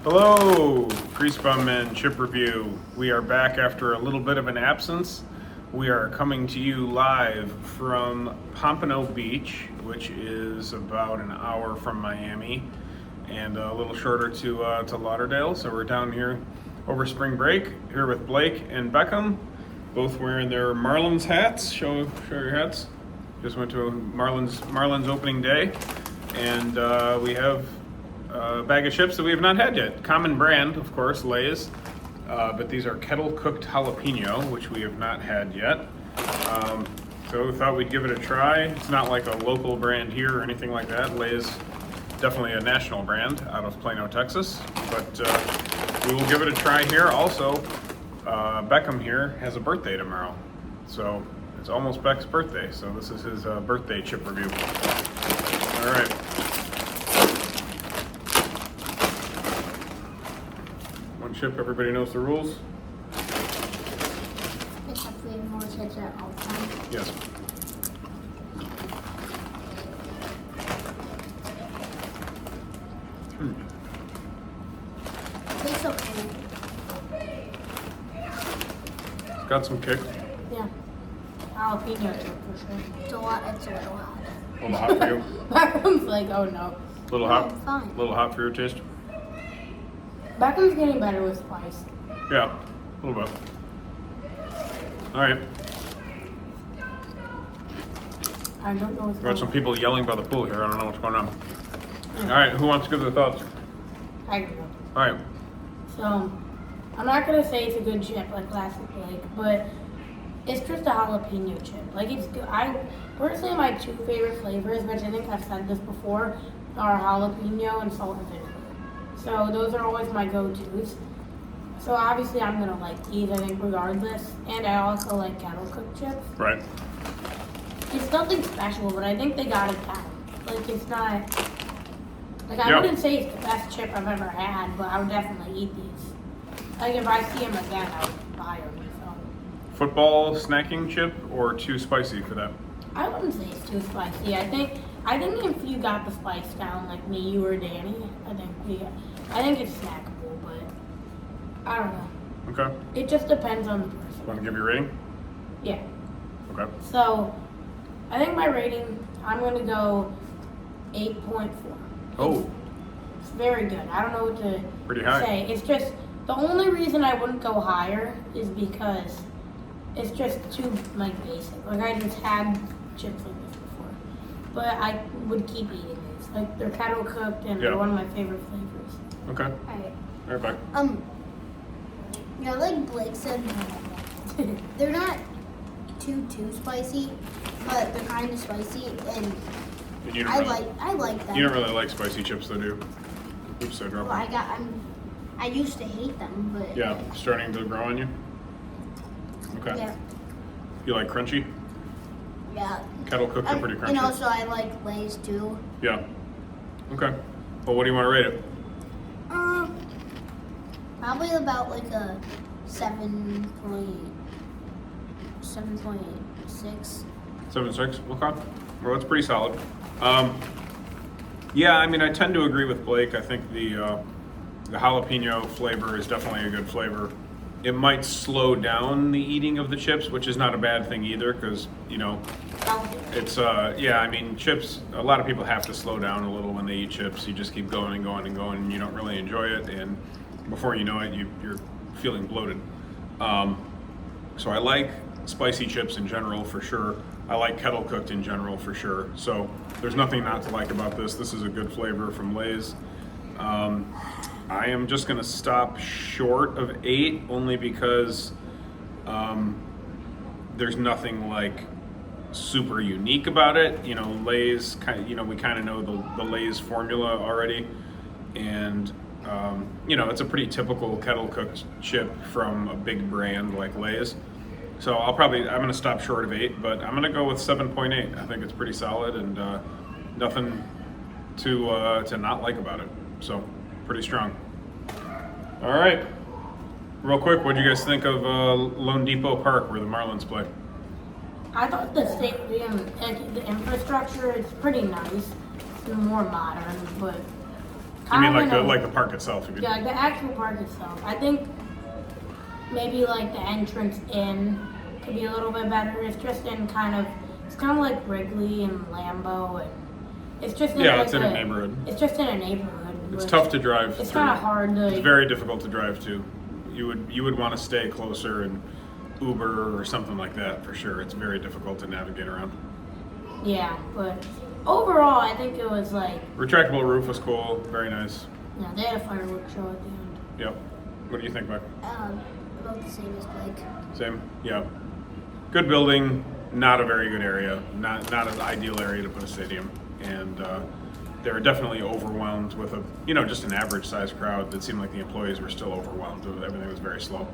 Hello, Griesbaum and Chip Review. We are back after a little bit of an absence. We are coming to you live from Pompano Beach, which is about an hour from Miami and a little shorter to Lauderdale. So we're down here over spring break, here with Blake and Beckham, both wearing their Marlins hats. Show your hats. Just went to a Marlins opening day, and we have a bag of chips that we have not had yet. Common brand, of course, Lay's, but these are Kettle cooked jalapeno, which we have not had yet. So we thought we'd give it a try. It's not like a local brand here or anything like that. Lay's definitely a national brand out of Plano, Texas, but we will give it a try here. Also, Beckham here has a birthday tomorrow, so it's almost Beck's birthday, so this is his birthday chip review. All right. One chip, everybody knows the rules? Except we have more chips at all times. Yes. Tastes okay. It's got some kick. Yeah. Jalapeno chip for sure. It's a little hot. A little hot for you? Beckham's like, oh no. A little hot? It's fine. A little hot for your taste? Beckham's getting better with spice. Yeah, a little bit. All right. I don't know what's Got going some on. people yelling by the pool here. I don't know what's going on. All right, who wants to give their thoughts? I do. All right. So, I'm not gonna say it's a good chip like Classic Blake, but it's just a jalapeno chip. Like, it's good. Personally, my two favorite flavors, which I think I've said this before, are jalapeno and salt and vinegar. So those are always my go-tos. So obviously I'm gonna like these, I think, regardless. And I also like Kettle cooked chips. Right. It's nothing special, but I think they got it down. Like, it's not, like, I Yep. wouldn't say it's the best chip I've ever had, but I would definitely eat these. Like, if I see them again, I would buy them. So Football snacking chip or too spicy for that? I wouldn't say it's too spicy. I think if you got the spice down, like me, you or Danny, I think it's snackable, but I don't know. Okay. It just depends on the person. Want to give your rating? Yeah. Okay. So, I think my rating, I'm going to go 8.4. Oh, It's very good. I don't know what to pretty high. say. It's just, the only reason I wouldn't go higher is because it's just too, like, basic. Like, I just had chips like this before. But I would keep eating these. Like, they're kettle cooked and Yeah. they're one of my favorite flavors. Okay. Alright. All right, back. Yeah, like Blake said, they're not too spicy, but they're kind of spicy, and And you don't I really, like them. you don't really like spicy chips, though, do you? Oops, I dropped Well, one. I used to hate them, but Yeah, starting to grow on you? Okay. yeah, You like crunchy? yeah. Kettle cooked are pretty crunchy. And also I like Lay's too. Yeah. Okay. Well, what do you want to rate it? Probably about like a 7.6. 7.6. Okay. Well, that's pretty solid. Yeah, I mean, I tend to agree with Blake. I think the jalapeno flavor is definitely a good flavor. It might slow down the eating of the chips, which is not a bad thing either, because it's yeah. I mean, chips. A lot of people have to slow down a little when they eat chips. You just keep going and going and going, and you don't really enjoy it. And before you know it, you're feeling bloated. So I like spicy chips in general for sure. I like kettle cooked in general for sure. So there's nothing not to like about this. This is a good flavor from Lay's. I am just gonna stop short of 8 only because there's nothing like super unique about it. You know, Lay's we kind of know the Lay's formula already, and it's a pretty typical kettle cooked chip from a big brand like Lay's. So I'm gonna stop short of 8, but I'm gonna go with 7.8. I think it's pretty solid and nothing to not like about it. So pretty strong. All right, real quick, what do you guys think of Lone Depot Park where the Marlins play? I thought the stadium, the infrastructure is pretty nice. It's more modern, but You mean I like don't know. like the park itself? You mean? Yeah, like the actual park itself. I think maybe like the entrance in could be a little bit better. It's just in it's kind of like Wrigley and Lambeau, and it's just in Yeah, like it's in a neighborhood. It's just in a neighborhood. It's which tough to drive. It's through. kind of hard to. It's very difficult to drive to. You would want to stay closer and Uber or something like that for sure. It's very difficult to navigate around. Yeah, but overall, I think it was like Retractable roof was cool. Very nice. yeah, they had a fireworks show at the end. Yep. What do you think, Mike? About the same as Blake. Same. Yeah. Good building. Not a very good area. Not an ideal area to put a stadium. And they were definitely overwhelmed with just an average sized crowd. It seemed like the employees were still overwhelmed. Everything was very slow.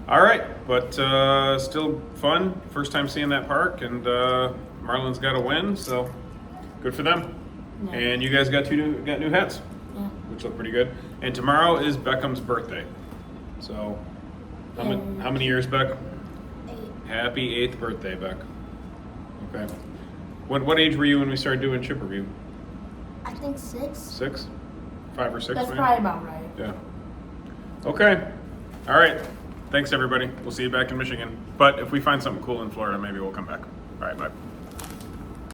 All right, but still fun. First time seeing that park, and Marlins got a win, so good for them. Yeah. And you guys got new hats, Yeah. which look pretty good. And tomorrow is Beckham's birthday. So how many years, Beck? 8. Happy 8th birthday, Beck. Okay. What age were you when we started doing chip review? I think 6. 6? 5 or 6? That's maybe? probably about right. Yeah. Okay. All right. Thanks, everybody. We'll see you back in Michigan. But if we find something cool in Florida, maybe we'll come back. All right, bye.